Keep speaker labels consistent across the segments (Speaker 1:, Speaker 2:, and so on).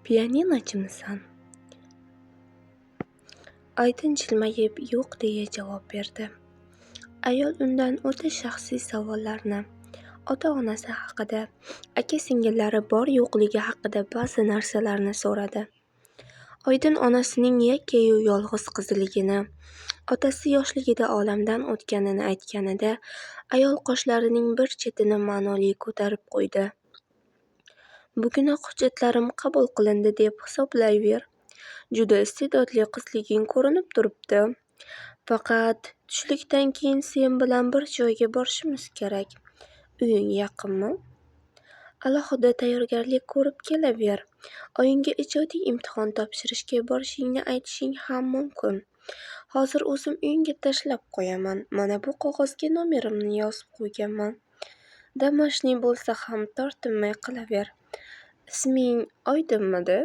Speaker 1: Pianinochimisan? Oydin jilmayib yo'q deya javob berdi. Ayol undan o'ta shaxsiy savollarni, ota-onasi haqida, aka-singillari bor-yo'qligi haqida ba'zi narsalarni so'radi. Oydin onasining yakkayu yolg'iz qiziligini, otasi yoshligida olamdan o'tganini aytganida, ayol qoshlarining bir chetini ma'noli ko'tarib qo'ydi. Bugunoq hujjatlarim qabul qilindi deb hisoblayver. Juda iste'dodli qizliging ko'rinib turibdi. Faqat tushlikdan keyin sen bilan bir joyga borishimiz kerak. Uying yaqinmi? Alohida tayyorgarlik ko'rib kelaver. Oyingga ijodiy imtihon topshirishga borishingni aytishing ham mumkin. Hozir o'zim uyingga tashlab qo'yaman. Mana bu qog'ozga nomerimni yozib qo'yganman. Damashniy bo'lsa ham tortinmay qilaver. Isming Oydinmidi?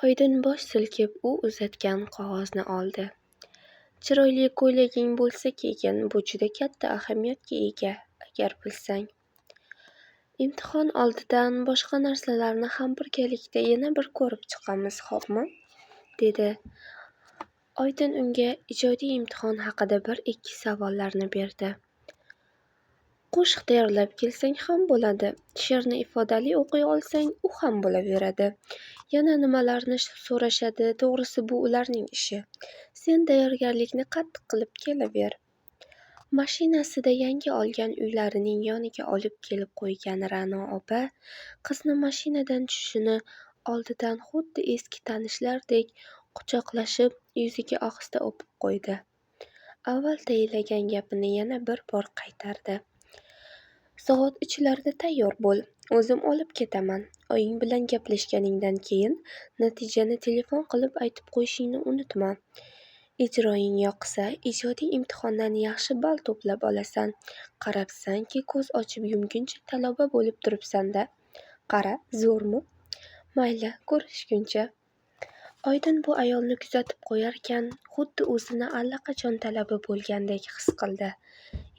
Speaker 1: Oydin bosh silkib, u uzatgan qog'ozni oldi. Chiroyli ko'ylaging bo'lsa keyin, bu juda katta ahamiyatga ega, agar bilsang. Imtihon oldidan boshqa narsalarni ham birgalikda yana bir ko'rib chiqamiz, xo'pmi? Dedi. Oydin unga ijodiy imtihon haqida bir-ikki savollarni berdi. Qo'shiq tayyorlab kelsang ham bo'ladi. She'rni ifodali o'qiy olsang, u ham bo'laveradi. Yana nimalarni so'rashadi, to'g'risi bu ularning ishi. Sen tayyorgarlikni qattiq qilib kelaver. Mashinasida yangi olgan uylarining yoniga olib kelib qo'ygan Ra'no opa qizni mashinadan tushishini oldidan xuddi eski tanishlardek quchoqlashib, yuziga ohista o'pib qo'ydi. Avval tayinlagan gapini yana bir bor qaytardi. Soat 3larda tayyor bo'l. O'zim olib ketaman. Oying bilan gaplashganingdan keyin natijani telefon qilib aytib qo'yishingni unutma. Ijroing yoqsa, ijodiy imtihondan yaxshi ball to'plab olasan. Qarabsanki, ko'z ochib yumguncha talaba bo'lib turibsan-da. Qara, zo'rmi? Mayli, ko'rishguncha. Oydin bu ayolni kuzatib qo'yarkan, xuddi o'zini allaqachon talaba bo'lgandek his qildi.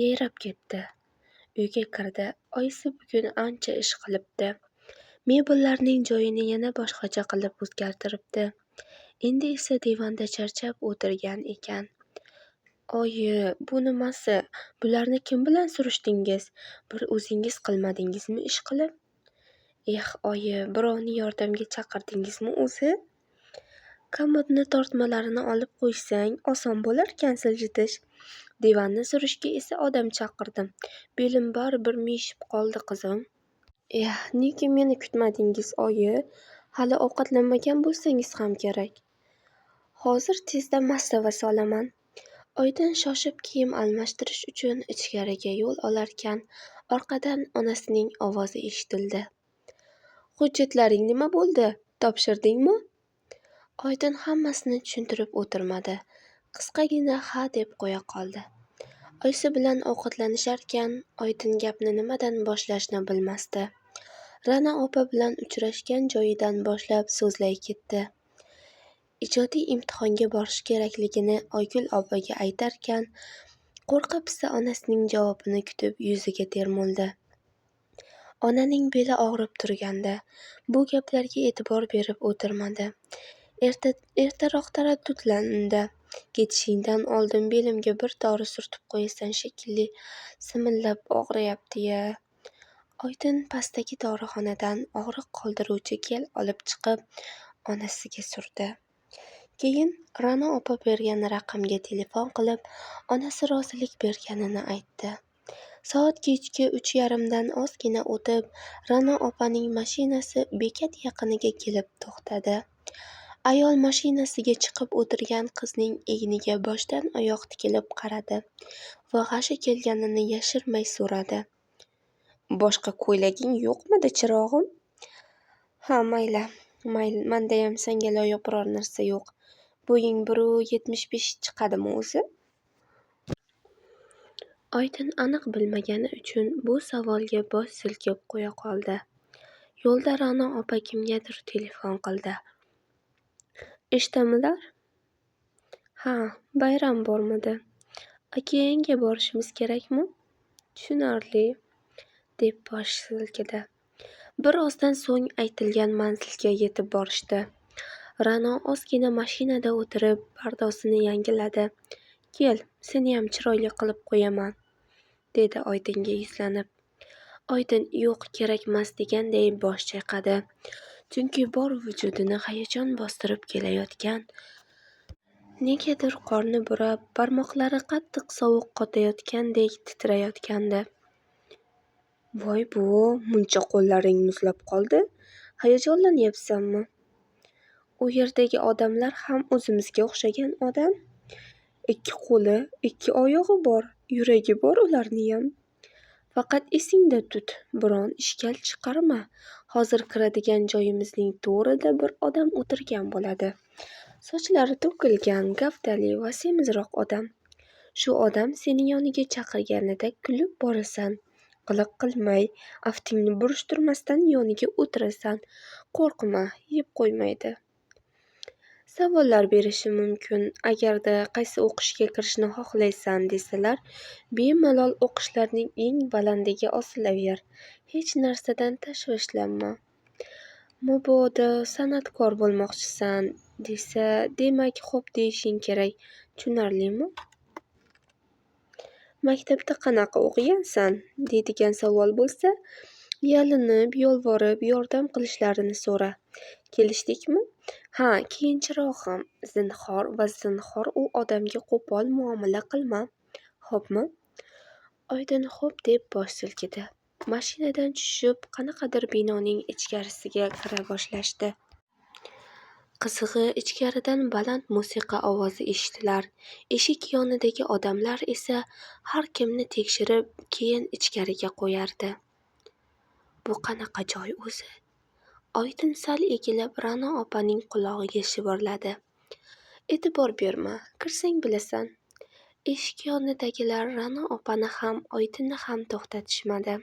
Speaker 1: Yayrab ketdi. Uyga kirdi. Oyisi bugun ancha ish qilibdi. Mebellarning joyini yana boshqacha qilib o'zgartiribdi. Endi esa divanda charchab o'tirgan ekan. Oyi, bu nimasi? Bularni kim bilan surishdingiz? Bir o'zingiz qilmadingizmi ish qilib? Oyi, birovni yordamga chaqirdingizmi o'zi? Komodni tortmalarini olib qo'ysang, oson bo'larkan siljitish. Divanni surishga esa odam chaqirdim. Belim baribir miyishib qoldi, qizim. Nega meni kutmadingiz, oyi? Hali ovqatlanmagan bo'lsangiz ham kerak. Hozir tezda mastava solaman. Oydin shoshib kiyim almashtirish uchun ichkariga yo'l olarkan, orqadan onasining ovozi eshitildi. Hujjatlaring nima bo'ldi? Topshirdingmi? Oydin hammasini tushuntirib o'tirmadi. Qisqagina ha deb qo'ya qoldi. Oyisi bilan ovqatlanisharkan, Oydin gapni nimadan boshlashni bilmasdi. Ra'no opa bilan uchrashgan joyidan boshlab so'zlay ketdi. Ijodiy imtihonga borish kerakligini Oygul opaga aytarkan, qo'rqa-pisa onasining javobini kutib yuziga termuldi. Onaning beli og'rib turgandi. Bu gaplarga e'tibor berib o'tirmadi. Ertaroq taraddudlandi. Ketishingdan oldin belimga bir dori surtib qo'yasan shekilli, simillab og'riyapti-ya. Oydin pastdagi dorixonadan og'riq qoldiruvchi gel olib chiqib, onasiga surdi. Keyin Ra'no opa bergan raqamga telefon qilib, onasi rozilik berganini aytdi. Soat kechki 3:30dan ozgina o'tib, Ra'no opaning mashinasi bekat yaqiniga kelib to'xtadi. Ayol mashinasiga chiqib o'tirgan qizning egniga boshdan oyoq tikilib qaradi va g'ashi kelganini yashirmay so'radi. Boshqa ko'ylaging yo'qmidi, chirog'im? Ha, mayli. Mendayam senga loyiq biror narsa yo'q. Bo'ying 1.75 chiqadimi o'zi? Oydin aniq bilmagani uchun bu savolga bosh silkib qo'ya qoldi. Yo'lda Ra'no opa kimgadir telefon qildi. Ishdamilar? Ha, bayram bormidi? Akangga borishimiz kerakmi? Tushunarli, deb bosh silkidi. Bir ozdan so'ng aytilgan manzilga yetib borishdi. Ra'no ozgina mashinada o'tirib, pardosini yangiladi. "Kel, seniyam chiroyli qilib qo'yaman", dedi Oydinga yuzlanib. Oydin "yo'q, kerakmas" deganday bosh chayqadi. Chunki bor vujudini hayajon bostirib kelayotgan. Negadir qorni burab, barmoqlari qattiq sovuq qotayotgandek titrayotgandi. "Voy buvi, muncha qo'llaring muzlab qoldi. Hayajonlanyapsanmi? U yerdagi odamlar ham o'zimizga o'xshagan odam. 2 qo'li, 2 oyog'i bor, yuragi bor ularniyam. Faqat esingda tut, biron ishkal chiqarma. Hozir kiradigan joyimizning to'rida bir odam o'tirgan bo'ladi. Sochlari to'kilgan, gavdali va semizroq odam. Shu odam seni yoniga chaqirganida kulib borasan. Qiliq qilmay, aftingni burishtirmasdan yoniga o'tirasan. Qo'rqma, yeb qo'ymaydi. Savollar berishi mumkin. Agarda qaysi o'qishga kirishni xohlaysan desalar, bemalol o'qishlarning eng balandiga osilaver. Hech narsadan tashvishlanma. Mabodo san'atkor bo'lmoqchisan desa, demak xo'p deyishing kerak. Tushunarlimi? Maktabda qanaqa o'qigansan, deydigan savol bo'lsa, yalinib, yolvorib, yordam qilishlarini so'ra. Kelishdikmi? Ha, keyinchroq ham. Zinhor u odamga qo'pol muomala qilma. Xo'pmi? Oydin xo'p deb bosh silkidi. Mashinadan tushib, qanaqadir binoning ichkarisiga kira boshlashdi. Qizig'i, ichkaridan baland musiqa ovozi eshitilar. Eshik yonidagi odamlar esa har kimni tekshirib, keyin ichkariga qo'yardi. Bu qanaqa joy o'zi? Oydin sal egilib Ra'no opaning qulog'iga shivirladi. E'tibor berma, kirsang bilasan. Eshik yonidagilar Ra'no opani ham, Oydinni ham to'xtatishmadi.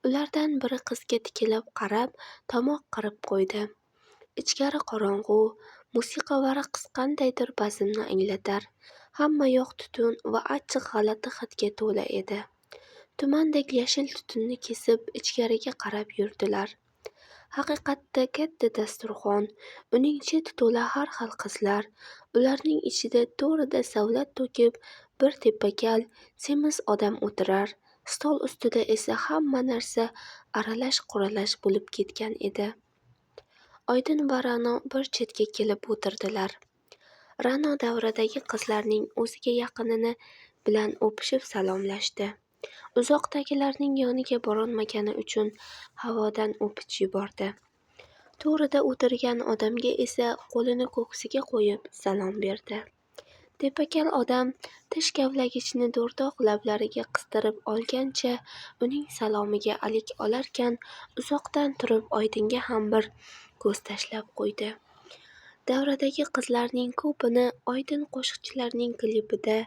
Speaker 1: Ulardan biri qizga tikilib qarab, tomoq qirib qo'ydi. Ichkari qorong'u, musiqa va raqs qandaydir bazmni anglatar. Hamma yoq tutun va achchiq g'alati hidga to'la edi. Tumandek yashil tutunni kesib ichkariga qarab yurdilar. Haqiqatda katta dasturxon, uning chet to'la har xil qizlar, ularning ichida to'rida savlat to'kib bir tepakal, semiz odam o'tirar, stol ustida esa hamma narsa aralash-quralash bo'lib ketgan edi. Oydin va Ra'no bir chetga kelib o'tirdilar. Ra'no davradagi qizlarning o'ziga yaqinini bilan o'pishib salomlashdi. Uzoqdagilarning yoniga borolmagani uchun havodan o'pich yubordi. To'rida o'tirgan odamga esa qo'lini ko'ksiga qo'yib salom berdi. Tepakal odam tish kavlagichni do'rdoq lablariga qistirib olgancha uning salomiga alik olarkan, uzoqdan turib Oydinga ham bir ko'z tashlab qo'ydi. Davradagi qizlarning ko'pini Oydin qo'shiqchilarning klipida,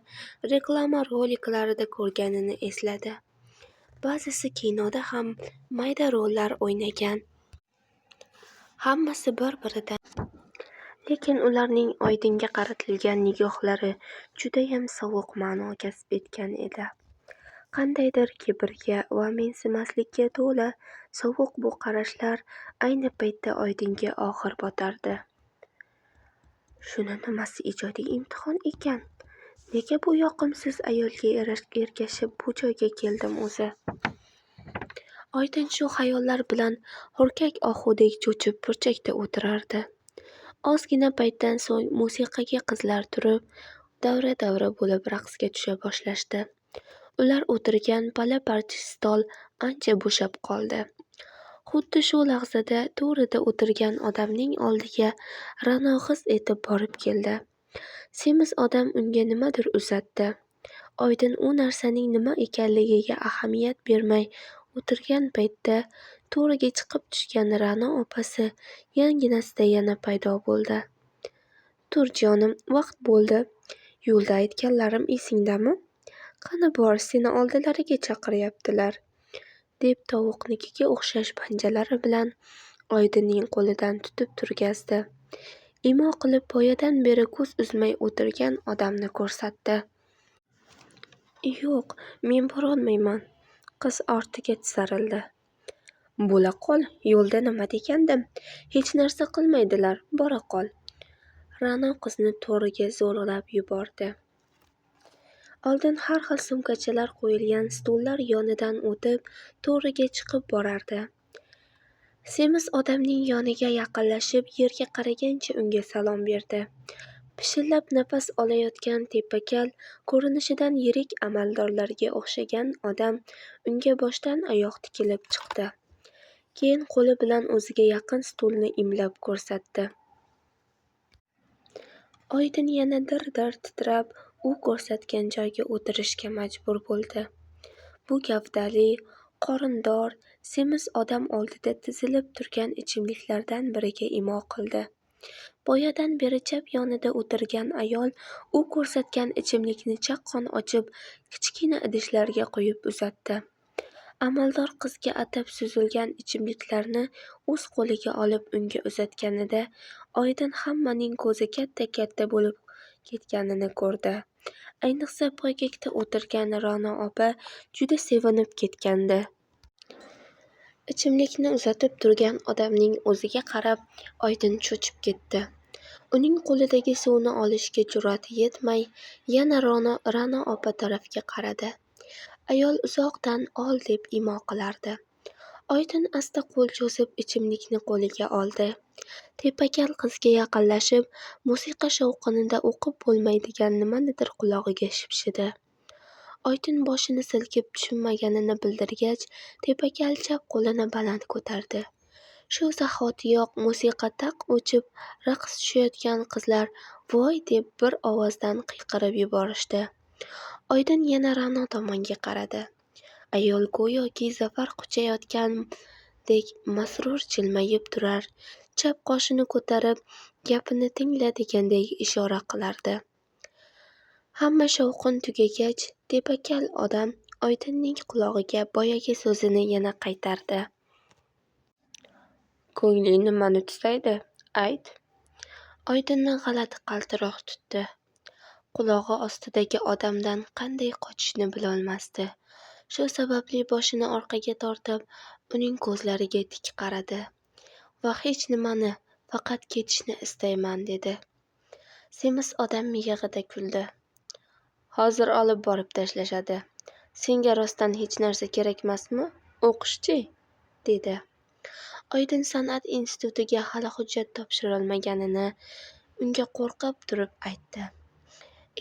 Speaker 1: reklama roliklarida ko'rganini esladi. Ba'zisi kinoda ham mayda rollar o'ynagan. Hammasi bir-biridan. Lekin ularning Oydinga qaratilgan nigohlari judayam sovuq ma'no kasb etgan edi. Qandaydir kibrga va mensimaslikka to'la sovuq bu qarashlar ayni paytda Oydinga og'ir botardi. Shuni nimasi ijodiy imtihon ekan? Nega bu yoqimsiz ayolga ergashib bu joyga keldim o'zi? Oydin shu xayollar bilan hurkak ohudek cho'chib burchakda o'tirardi. Ozgina paytdan so'ng musiqaga qizlar turib, davra-davra bo'lib raqsga tusha boshlashdi. Ular o'tirgan pala-parcha stol ancha bo'shab qoldi. Xuddi shu lahzada to'rida o'tirgan odamning oldiga Ra'no g'iz etib borib keldi. Semiz odam unga nimadir uzatdi. Oydin u narsaning nima ekanligiga ahamiyat bermay o'tirgan paytda to'riga chiqib tushgan Ra'no opasi yanginasida yana paydo bo'ldi. "Tur jonim, vaqt bo'ldi. Yo'lda aytganlarim esingdami? Qani bor, seni oldilariga chaqiryaptilar", deb tovuqnikiga o'xshash panjalari bilan Oydinning qo'lidan tutib turgazdi. Imo qilib boyadan beri ko'z uzmay o'tirgan odamni ko'rsatdi. "Yo'q, men borolmayman", qiz ortiga tisarildi. Bo'la qol, yo'lda nima degandim, hech narsa qilmaydilar, bora qol. Ra'no qizni to'riga zo'rlab yubordi. Oldin har xil sumkachalar qo'yilgan stullar yonidan o'tib, to'riga chiqib borardi. Semiz odamning yoniga yaqinlashib, yerga qaragancha unga salom berdi. Pishillab nafas olayotgan tepakal, ko'rinishidan yirik amaldorlarga o'xshagan odam unga boshdan oyoq tikilib chiqdi. Keyin qo'li bilan o'ziga yaqin stulni imlab ko'rsatdi. Oydin yana dir-dir titrab, u ko'rsatgan joyga o'tirishga majbur bo'ldi. Bu gavdali, qorindor, semiz odam oldida tizilib turgan ichimliklardan biriga imo qildi. Boyadan beri chap yonida o'tirgan ayol u ko'rsatgan ichimlikni chaqqon ochib, kichkina idishlarga quyib uzatdi. Amaldor qizga atab suzilgan ichimliklarni o'z qo'liga olib unga uzatganida Oydin hammaning ko'zi katta-katta bo'lib ketganini ko'rdi. Ayniqsa poygakda o'tirgan Ra'no opa juda sevinib ketgandi. Ichimlikni uzatib turgan odamning o'ziga qarab Oydin cho'chib ketdi. Uning qo'lidagi suvni olishga jur'ati yetmay, yana Ra'no opa tarafga qaradi. Ayol uzoqdan ol deb imo qilardi. Oydin asta qo'l cho'zib ichimlikni qo'liga oldi. Tepakal qizga yaqinlashib, musiqa shovqinida o'qib bo'lmaydigan nimanidir qulog'iga shipshidi. Oydin boshini silkib tushunmaganini bildirgach, tepakal chap qo'lini baland ko'tardi. Shu zahotiyoq musiqa taq o'chib, raqs tushayotgan qizlar "voy" deb bir ovozdan qiyqirib yuborishdi. Oydin yana Ra'no tomonga qaradi. Ayol go'yoki zafar quchayotgandek masrur jilmayib turar, chap qoshini ko'tarib, gapini tingla degandek ishora qilardi. Hamma shovqin tugagach, tepakal odam Oydinning qulog'iga boyagi so'zini yana qaytardi. "Ko'ngling nimani tusaydi, ayt." Oydinni g'alati qaltiroq tutdi. Qulog'i ostidagi odamdan qanday qochishni bilolmasdi. Shu sababli boshini orqaga tortib, uning ko'zlariga tik qaradi va "hech nimani, faqat ketishni istayman" dedi. Semiz odam miyig'ida kuldi. "Hozir olib borib tashlashadi. Senga rostdan hech narsa kerakmasmi? O'qish-chi?" dedi. Oydin san'at institutiga hali hujjat topshirilmaganini unga qo'rqib turib aytdi.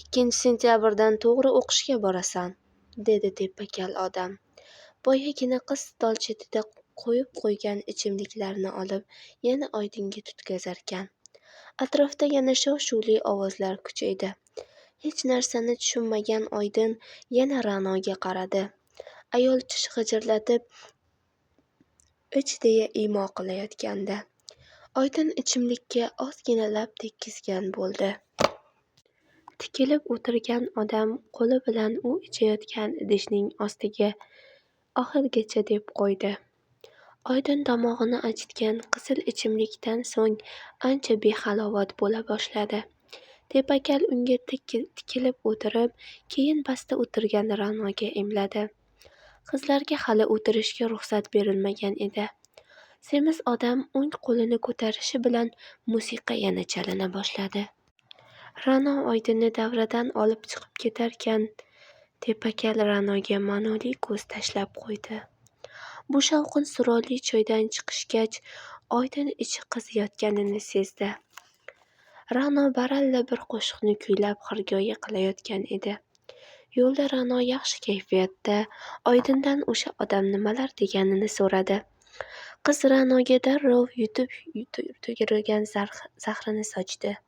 Speaker 1: 2 sentyabrdan to'g'ri o'qishga borasan, dedi tepakal odam. Boyagina qiz stol chetida qo'yib qo'ygan ichimliklarni olib, yana Oydinga tutkazarkan. Atrofda yana shov-shuvli ovozlar kuchaydi. Hech narsani tushunmagan Oydin yana Ra'noga qaradi. Ayol tish g'ijirlatib, ich deya imo qilayotgandi. Oydin ichimlikka ozgina lab tekkizgan bo'ldi. Tikilib o'tirgan odam qo'li bilan u ichayotgan idishning ostiga oxirigacha deb qo'ydi. Oydin tomog'ini achitgan qizil ichimlikdan so'ng ancha behalovat bo'la boshladi. Tepakal unga tikilib o'tirib, keyin pastda o'tirgan Ra'noga imladi. Qizlarga hali o'tirishga ruxsat berilmagan edi. Semiz odam o'ng qo'lini ko'tarishi bilan musiqa yana chalina boshladi. Ra'no Oydinni davradan olib chiqib ketarkan, tepakal Ra'noga ma'noli ko'z tashlab qo'ydi. Bu shovqin suroli choydan chiqishgach, Oydin ichi qiziyotganini sezdi. Ra'no baralla bir qo'shiqni kuylab xirgoyi qilayotgan edi. Yo'lda Ra'no yaxshi kayfiyatda Oydindan o'sha odam nimalar deganini so'radi. Qiz Ra'noga darrov yutib yurgan zahrini sochdi.